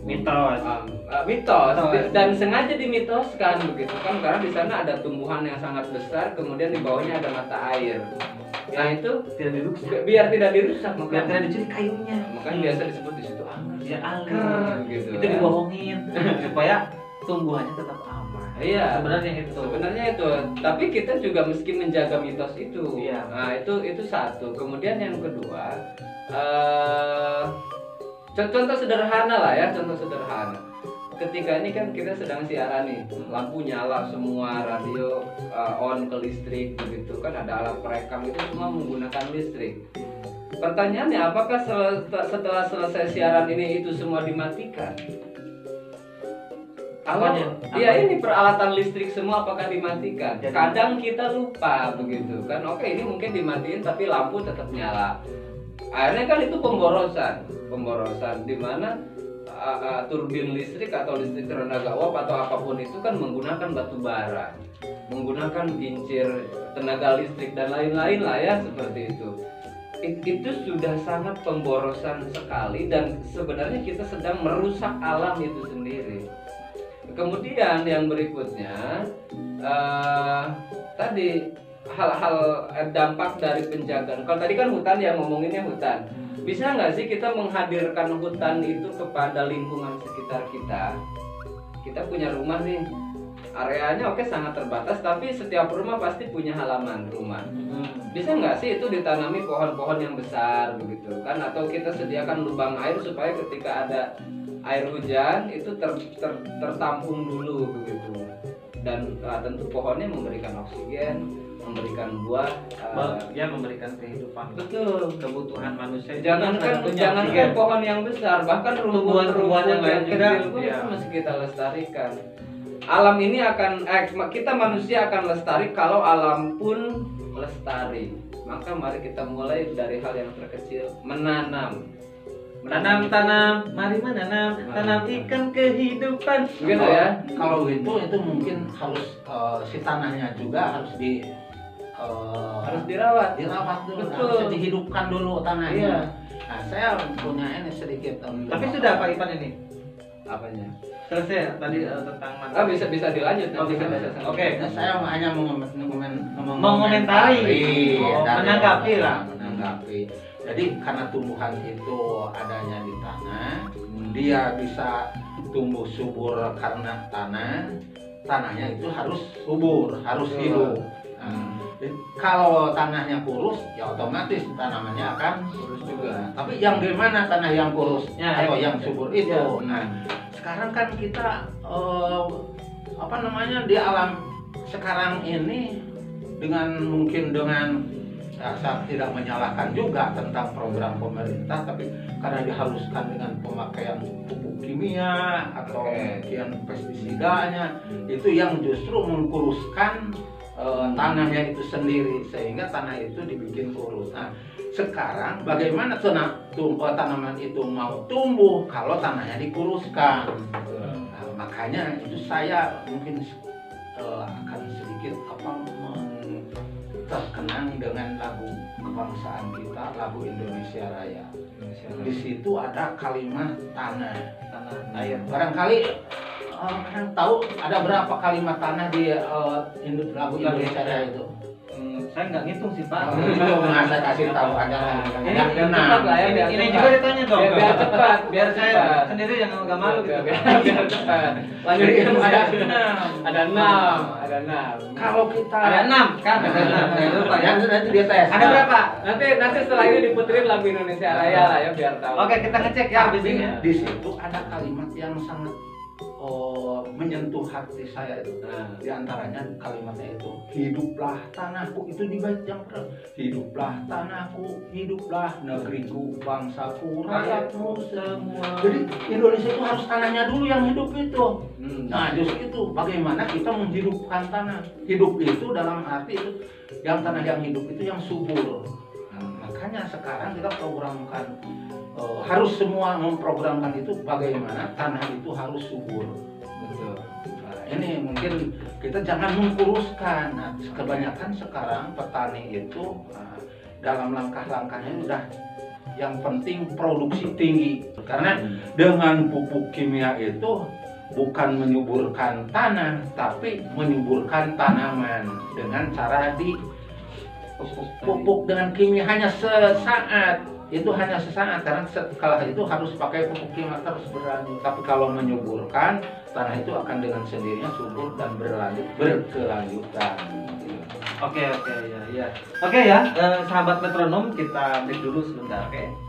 Speaker 1: Mitos.
Speaker 2: Dan sengaja dimitoskan begitu kan, karena di sana ada tumbuhan yang sangat besar, kemudian di bawahnya ada mata air. Nah itu
Speaker 1: tidak dirusak.
Speaker 2: Biar tidak dirusak,
Speaker 1: Biar tidak dicuri kayunya.
Speaker 2: Makanya biasa disebut di situ angker.
Speaker 1: Ya angker.
Speaker 2: Gitu.
Speaker 1: Itu dibohongin supaya tumbuhannya tetap aman.
Speaker 2: Iya.
Speaker 1: Sebenarnya itu.
Speaker 2: Tapi kita juga mesti menjaga mitos itu.
Speaker 1: Iya.
Speaker 2: Nah itu satu. Kemudian yang kedua, contoh sederhana lah ya, contoh sederhana. Ketika ini kan kita sedang siaran nih, lampu nyala semua, radio on ke listrik begitu kan, ada alat perekam itu semua menggunakan listrik. Pertanyaannya, apakah setelah selesai siaran ini itu semua dimatikan? Iya, ini peralatan listrik semua apakah dimatikan? Kadang kita lupa begitu kan. Oke, ini mungkin dimatiin tapi lampu tetap nyala. Akhirnya kan itu pemborosan di mana turbin listrik atau listrik tenaga uap atau apapun itu kan menggunakan batu bara, menggunakan kincir tenaga listrik dan lain-lain lah ya, seperti itu. Itu sudah sangat pemborosan sekali, dan sebenarnya kita sedang merusak alam itu sendiri. Kemudian yang berikutnya tadi hal-hal dampak dari penjagaan. Kalau tadi kan hutan ya, ngomonginnya hutan. Bisa nggak sih kita menghadirkan hutan itu kepada lingkungan sekitar kita? Kita punya rumah nih, areanya oke sangat terbatas, tapi setiap rumah pasti punya halaman rumah. Bisa nggak sih itu ditanami pohon-pohon yang besar begitu kan? Atau kita sediakan lubang air supaya ketika ada air hujan itu tertampung dulu begitu. Dan tentu pohonnya memberikan oksigen, memberikan buah,
Speaker 1: memberikan kehidupan.
Speaker 2: Betul,
Speaker 1: Kebutuhan manusia.
Speaker 2: jangankan pohon yang besar, bahkan
Speaker 1: tumbuhan-tumbuhan yang lain juga
Speaker 2: itu mesti kita lestarikan. Alam ini akan kita manusia akan lestari kalau alam pun lestari. Maka mari kita mulai dari hal yang terkecil, menanam, mari menanam, tanam ikan kehidupan.
Speaker 3: Gitu ya. Kalau itu mungkin harus si tanahnya juga harus
Speaker 2: dirawat
Speaker 3: dulu,
Speaker 2: betul,
Speaker 3: harus dihidupkan dulu tanahnya.
Speaker 2: Iya.
Speaker 3: Nah, saya punya ini sedikit.
Speaker 1: Tapi sudah Pak Ipan ini?
Speaker 2: Apanya?
Speaker 1: Selesai tadi tentang materi.
Speaker 2: Bisa dilanjut.
Speaker 1: Bisa. Oke.
Speaker 3: Nah, saya hanya
Speaker 1: mengomentari.
Speaker 3: menanggapi. Jadi karena tumbuhan itu adanya di tanah, dia bisa tumbuh subur karena tanahnya itu harus subur, harus hidup. Nah, kalau tanahnya kurus, ya otomatis tanamannya akan kurus juga. Tapi yang gimana tanah yang kurus atau yang subur itu? Nah, sekarang kan kita di alam sekarang ini mungkin dengan saya tidak menyalahkan juga tentang program pemerintah, tapi karena dihaluskan dengan pemakaian pupuk kimia atau mungkin pestisidanya, itu yang justru mengkuruskan tanahnya itu sendiri, sehingga tanah itu dibikin kurus. Nah, sekarang bagaimana tanaman itu mau tumbuh kalau tanahnya dikuruskan? Nah, makanya itu saya mungkin akan sedikit terkenang dengan lagu kebangsaan kita, lagu Indonesia Raya. Di situ ada kalimat tanah air. Barangkali kalian tahu ada berapa kalimat tanah di lagu Indonesia Raya itu?
Speaker 1: Saya nggak ngitung sih Pak.
Speaker 3: Saya kasih tahu aja.
Speaker 1: Ini juga ditanya dong.
Speaker 2: Biar cepat,
Speaker 1: biar saya sendiri yang nggak malu gitu.
Speaker 2: Biar cepat. Lanjutin ada 6.
Speaker 3: Kalau kita
Speaker 1: ada 6 kan? Ada 6. Lupa ya.
Speaker 3: Nanti dia tes.
Speaker 1: Ada berapa?
Speaker 2: Nanti setelah ini diputerin lagu Indonesia Raya lah ya biar tahu.
Speaker 1: Oke, kita ngecek ya habis ini.
Speaker 3: Di situ ada kalimat yang sangat menyentuh hati saya itu. Di antaranya kalimatnya itu, hiduplah tanahku, itu di bait yang pertama. Hiduplah tanahku, hiduplah negeriku, bangsaku, rakyatmu semua. Jadi Indonesia itu harus tanahnya dulu yang hidup itu. Nah, justru itu bagaimana kita menghidupkan tanah. Hidup itu dalam arti itu yang tanah yang hidup itu yang subur. Makanya sekarang kita programkan harus semua memprogramkan itu bagaimana tanah itu harus subur. Betul. Nah, ini mungkin kita jangan mengkuruskan. Nah, kebanyakan sekarang petani itu dalam langkah-langkahnya udah yang penting produksi tinggi. Karena dengan pupuk kimia itu bukan menyuburkan tanah, tapi menyuburkan tanaman dengan cara pupuk dengan kimia hanya sesaat. Itu hanya sesaat, karena setelah itu harus pakai pupuk kimia terus berlanjut. Tapi kalau menyuburkan, tanah itu akan dengan sendirinya subur dan berkelanjutan.
Speaker 1: Oke ya. Oke ya, sahabat metronom, kita break dulu sebentar, oke?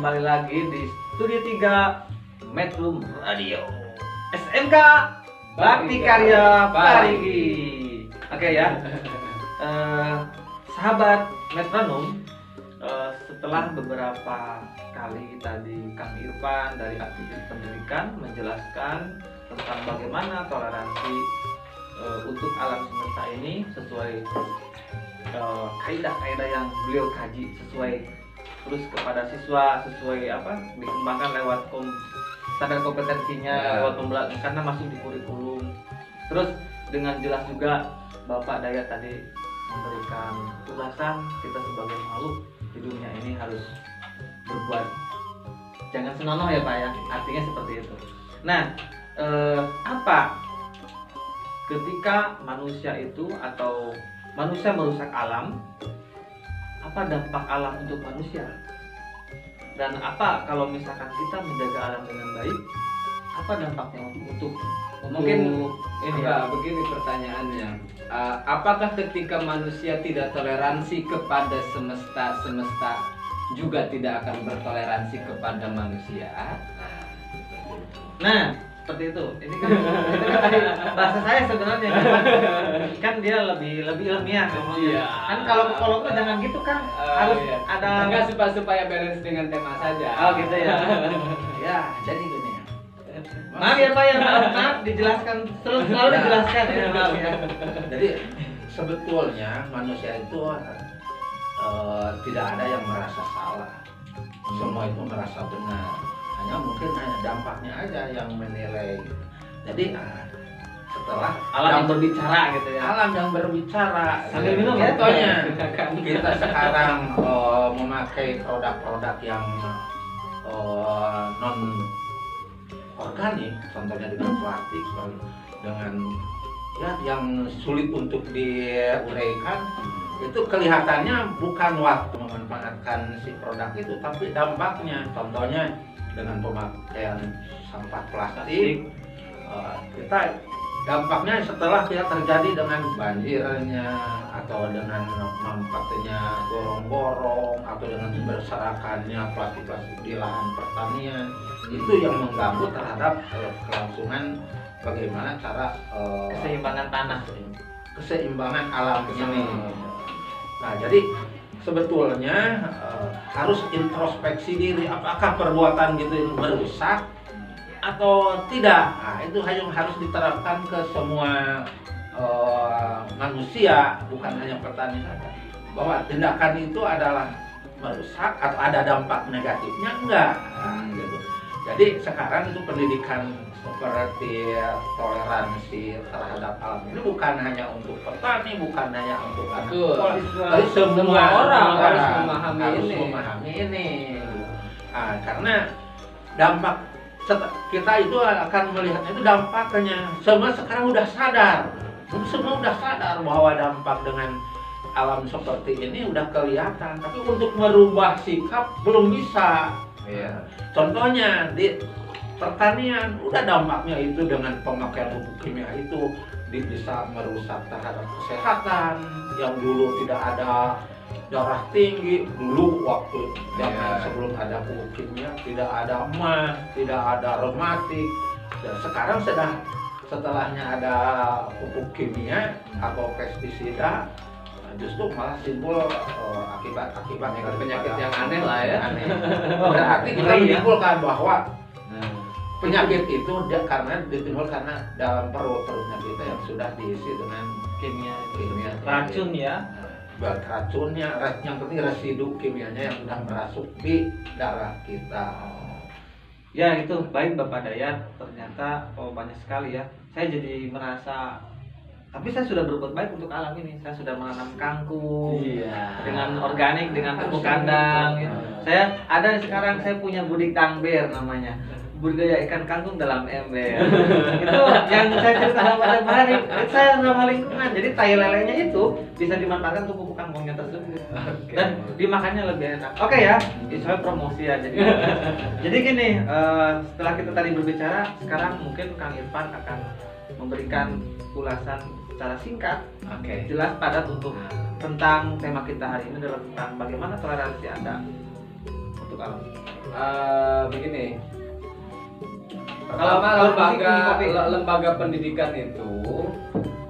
Speaker 1: Kembali lagi di Studio 3 Metro Radio SMK Bakti Karya Parigi. Oke ya, sahabat metronom, setelah beberapa kali tadi Kang Irfan dari aktivis pendidikan menjelaskan tentang bagaimana toleransi untuk alam semesta ini sesuai kaidah-kaidah yang beliau kaji, sesuai terus kepada siswa sesuai apa dikembangkan lewat standar kompetensinya, lewat pembelajaran karena masuk di kurikulum. Terus dengan jelas juga Bapak Dayat tadi memberikan ulasan kita sebagai makhluk di dunia ini harus berbuat jangan senonoh ya Pak ya, artinya seperti itu. Nah apa ketika manusia itu atau manusia merusak alam, apa dampak alam untuk manusia? Dan apa kalau misalkan kita menjaga alam dengan baik, apa dampaknya untuk
Speaker 2: Mungkin
Speaker 1: ini ya?
Speaker 2: begini pertanyaannya, apakah ketika manusia tidak toleransi kepada semesta juga tidak akan bertoleransi kepada manusia?
Speaker 1: Nah, seperti itu. Ini kan tadi bahasa saya sebenarnya kan dia lebih ilmiah ngomongnya. Kan kalau tuh jangan gitu kan, harus ada
Speaker 2: enggak supaya balance dengan tema saja.
Speaker 1: Oh gitu ya.
Speaker 3: Ya, jadi gini.
Speaker 1: Maaf ya Pak ya, maaf dijelaskan selalu dijelaskan ya, maaf ya.
Speaker 3: Jadi sebetulnya manusia itu tidak ada yang merasa salah. Semua itu merasa benar. Hanya mungkin dampaknya aja yang menilai. Jadi setelah
Speaker 1: alam yang berbicara gitu ya.
Speaker 3: Alam yang berbicara.
Speaker 1: Sambil minum ya.
Speaker 3: Contohnya kita sekarang memakai produk-produk yang non organik, contohnya dengan plastik, dengan ya yang sulit untuk diuraikan, itu kelihatannya bukan waktu memanfaatkan si produk itu, tapi dampaknya, contohnya dengan pemakaian sampah plastik, kita dampaknya setelah kita terjadi dengan banjirnya atau dengan mampetnya gorong-gorong atau dengan berserakannya plastik-plastik di lahan pertanian, itu yang mengganggu terhadap kelangsungan bagaimana cara
Speaker 1: keseimbangan tanah,
Speaker 3: keseimbangan alam ini. Nah, jadi sebetulnya harus introspeksi diri, apakah perbuatan gitu merusak atau tidak. Nah, itu harus diterapkan ke semua manusia, bukan hanya petani saja, bahwa tindakan itu adalah merusak atau ada dampak negatifnya enggak. Nah, gitu. Jadi sekarang itu pendidikan seperti toleransi terhadap alam ini bukan hanya untuk petani, bukan hanya untuk anak sekolah, tapi semua orang harus memahami ini. Nah, karena dampak kita itu akan melihat itu dampaknya. Semua sekarang udah sadar, bahwa dampak dengan alam seperti ini udah kelihatan, tapi untuk merubah sikap belum bisa. Ya. Contohnya di pertanian udah dampaknya itu dengan pemakaian pupuk kimia itu bisa merusak terhadap kesehatan. Yang dulu tidak ada darah tinggi, dulu waktu zaman sebelum ada pupuk kimia tidak ada emah, tidak ada rematik, dan sekarang setelahnya ada pupuk kimia atau pestisida, justru malah timbul akibat
Speaker 2: penyakit yang aneh lah ya.
Speaker 3: Aneh. Berarti kita menyimpulkan bahwa penyakit itu karena ditimbul karena dalam perutnya kita yang sudah diisi dengan kimia
Speaker 1: racun ya.
Speaker 3: Racunnya, yang penting residu kimianya yang sudah merasuk di darah kita.
Speaker 1: Ya itu baik Bapak Dayat, ternyata banyak sekali ya. Saya jadi merasa, tapi saya sudah berbuat baik untuk alam ini. Saya sudah menanam kangkung dengan organik, dengan pupuk kandang. Saya ada sekarang, saya punya budik tangber namanya, budidaya ikan kangkung dalam ember. Itu yang saya ceritakan pada hari. Saya ramah lingkungan. Jadi tai lelenya itu bisa dimanfaatkan untuk pupuk kangkungnya tersebut. Dan dimakannya lebih enak. Oke ya, saya promosi aja. Jadi gini, setelah kita tadi berbicara, sekarang mungkin Kang Irfan akan memberikan ulasan secara singkat, jelas padat untuk tentang tema kita hari ini adalah tentang bagaimana toleransi Anda untuk alam.
Speaker 2: Begini. Kalau lembaga pendidikan itu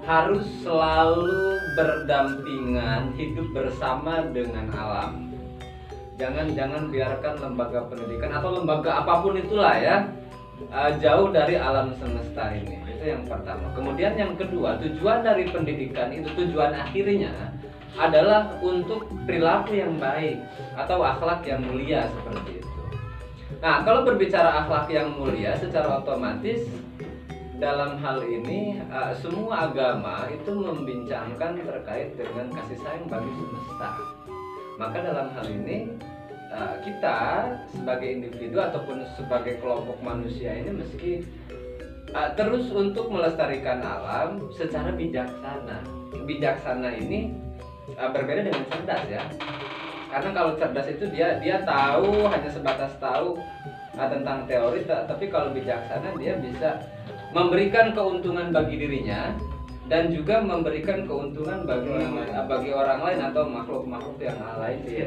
Speaker 2: harus selalu berdampingan, hidup bersama dengan alam. Jangan biarkan lembaga pendidikan atau lembaga apapun itulah ya jauh dari alam semesta ini. Itu yang pertama. Kemudian yang kedua, tujuan dari pendidikan itu, tujuan akhirnya adalah untuk perilaku yang baik atau akhlak yang mulia seperti itu. Nah, kalau berbicara akhlak yang mulia, secara otomatis dalam hal ini semua agama itu membincangkan terkait dengan kasih sayang bagi semesta. Maka dalam hal ini kita sebagai individu ataupun sebagai kelompok manusia ini meski terus untuk melestarikan alam secara bijaksana. Bijaksana ini berbeda dengan cerdas ya. Karena kalau cerdas itu dia tahu, hanya sebatas tahu tentang teori, tapi kalau bijaksana dia bisa memberikan keuntungan bagi dirinya dan juga memberikan keuntungan bagi orang lain atau makhluk-makhluk yang lain di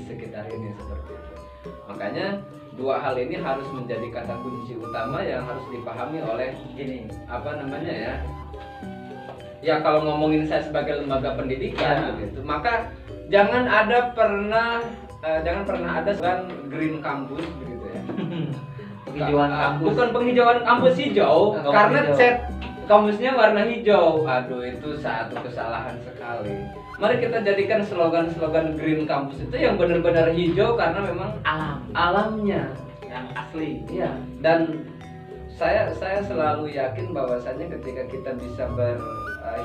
Speaker 2: sekitar ini seperti itu. Makanya dua hal ini harus menjadi kata kunci utama yang harus dipahami oleh ya kalau ngomongin saya sebagai lembaga pendidikan begitu, maka jangan pernah ada green campus begitu ya.
Speaker 1: Penghijauan kampus.
Speaker 2: Bukan penghijauan kampus hijau, karena
Speaker 1: hijau.
Speaker 2: cat kampusnya warna hijau. Aduh, itu satu kesalahan sekali. Mari kita jadikan slogan-slogan green campus itu yang benar-benar hijau karena memang alamnya
Speaker 1: yang asli.
Speaker 2: Iya. Dan saya selalu yakin bahwasanya ketika kita bisa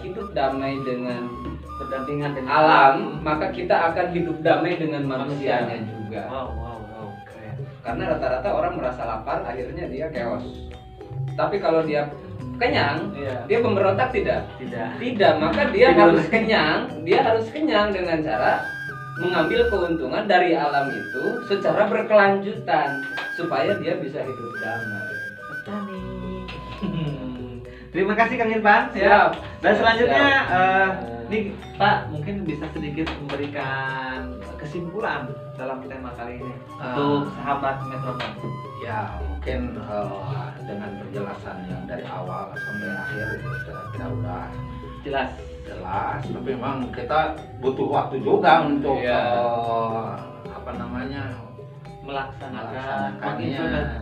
Speaker 2: hidup damai dengan
Speaker 1: Berdampingan dengan
Speaker 2: alam, maka kita akan hidup damai dengan manusianya juga.
Speaker 1: Wow, keren.
Speaker 2: Karena rata-rata orang merasa lapar, akhirnya dia chaos. Tapi kalau dia kenyang, dia pemberontak tidak? Tidak, maka dia harus kenyang. Dia harus kenyang dengan cara mengambil keuntungan dari alam itu secara berkelanjutan supaya dia bisa hidup damai.
Speaker 1: Terima kasih Kang Irfan.
Speaker 2: Siap.
Speaker 1: Dan selanjutnya nih Pak mungkin bisa sedikit memberikan kesimpulan dalam tema kali ini untuk sahabat metronom.
Speaker 3: Ya mungkin dengan penjelasan yang dari awal sampai akhir itu kira-kira udah
Speaker 1: Jelas.
Speaker 3: tapi memang kita butuh waktu juga untuk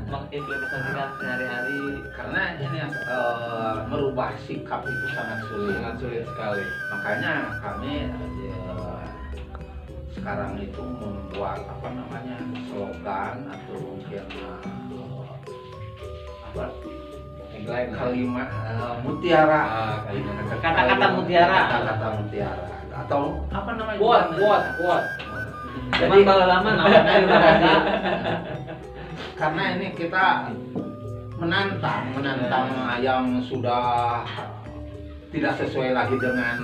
Speaker 1: mengimplementasikan sehari-hari,
Speaker 3: karena ini merubah sikap itu sangat sulit
Speaker 2: sekali.
Speaker 3: Makanya kami sekarang itu membuat slogan atau mungkin kalimat mutiara,
Speaker 1: kata-kata mutiara,
Speaker 3: atau
Speaker 2: kuat.
Speaker 1: Jadi kalau lama namanya
Speaker 3: karena ini kita menantang yang sudah tidak sesuai lagi dengan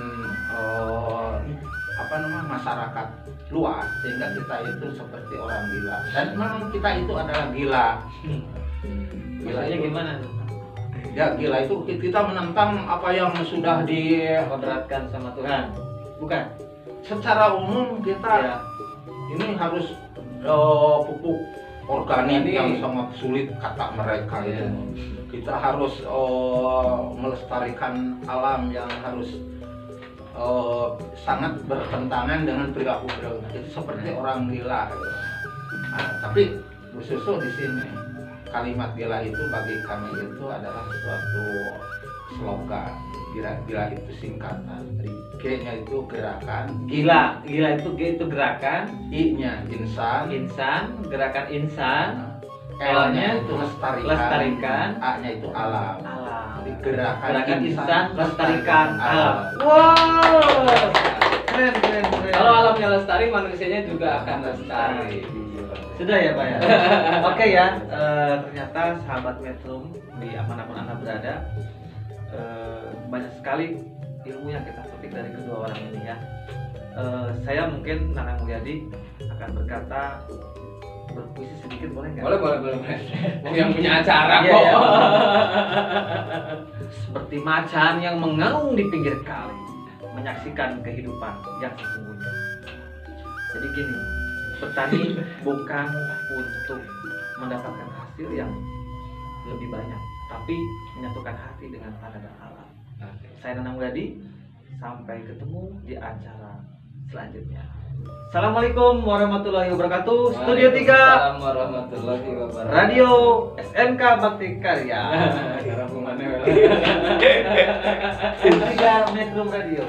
Speaker 3: masyarakat luas, sehingga kita itu seperti orang gila. Dan memang kita itu adalah gila.
Speaker 1: Maksudnya gimana?
Speaker 3: Ya gila itu kita menentang apa yang sudah
Speaker 1: dikodratkan sama Tuhan. Bukan.
Speaker 3: Secara umum kita ini harus pupuk organik yang sangat sulit kata mereka itu. Kita harus melestarikan alam yang harus sangat bertentangan dengan perilaku itu seperti orang gila. Nah, tapi khususnya di sini kalimat gila itu bagi kami itu adalah suatu slogan. Gila itu singkatan. G-nya itu gerakan.
Speaker 1: Gila itu G itu gerakan.
Speaker 3: I-nya insan,
Speaker 1: gerakan insan.
Speaker 3: L-nya itu
Speaker 1: lestarikan.
Speaker 3: A-nya itu alam. Jadi
Speaker 1: gerakan insan lestarikan alam. Wow. Keren.
Speaker 2: Kalau alamnya lestari, manusianya juga akan lestari.
Speaker 1: Sudah ya Pak ya. Oke ya. Ternyata sahabat Metrum di manapun Anda berada, banyak sekali ilmu yang kita petik dari kedua orang ini ya. Saya mungkin Nanang Mulyadi akan berkata, berpuisi sedikit boleh nggak?
Speaker 2: Boleh. Yang punya acara kok.
Speaker 1: Iya. Seperti macan yang mengaung di pinggir kali, menyaksikan kehidupan yang sesungguhnya. Jadi gini, bertani bukan untuk mendapatkan hasil yang lebih banyak, tapi menyatukan hati dengan tanah dan alam. Saya Nanang Mulyadi, sampai ketemu di acara selanjutnya. Assalamualaikum warahmatullahi wabarakatuh. Studio 3
Speaker 2: Assalamualaikum warahmatullahi wabarakatuh.
Speaker 1: Radio SMK Bakti Karya.
Speaker 2: Karena
Speaker 1: Metrum Radio.